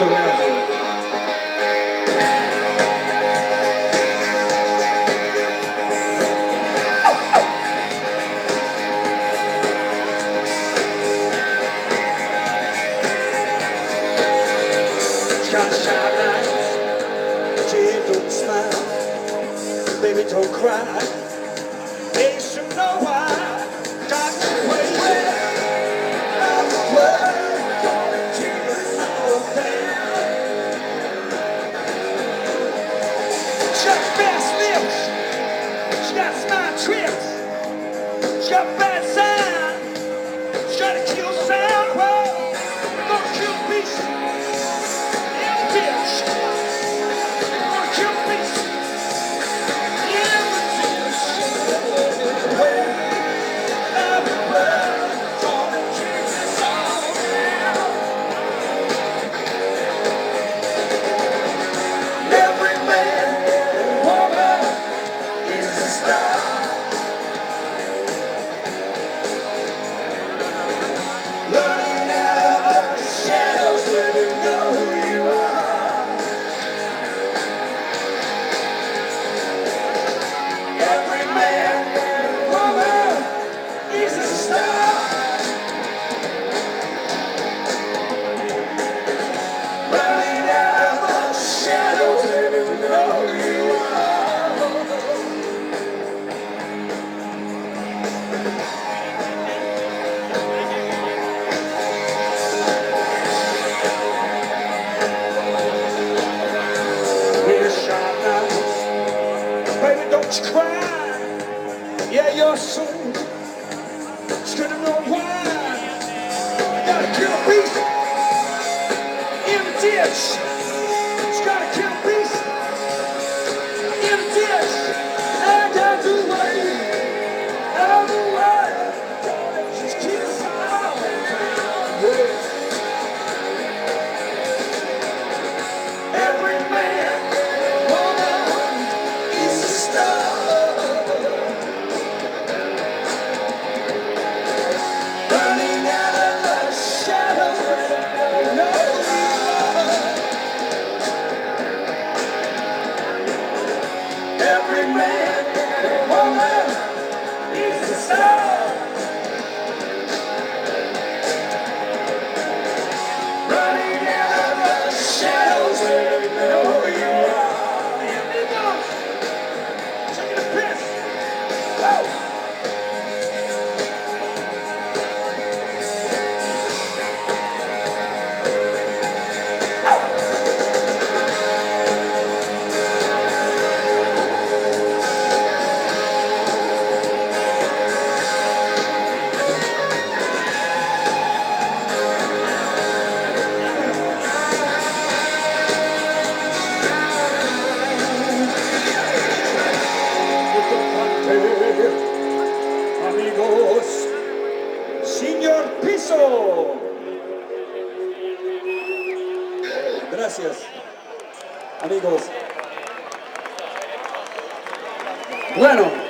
Muchas gracias. Got shy eyes, she don't smile, baby don't cry. They should know why. Got to wait out the world, gonna keep us all down. She got fast lips, she got smart trips, she got bad sound, she got a kill sound. Well, gonna kill peace, yeah, bitch. Gonna kill peace, yeah, bitch. Well, baby, don't you cry. Yeah, your soul is gonna know why. You gotta kill a beast in the ditch. You gotta kill a beast in the ditch. And I do what just keep it silent. Every man, woman is a star. Running out of the shadows where you know you are. Every man, woman is a star. Running out of the shadows where you know you are. Here we go. Taking a piss. Whoa. Amigos, señor Piso. Gracias, amigos. Bueno.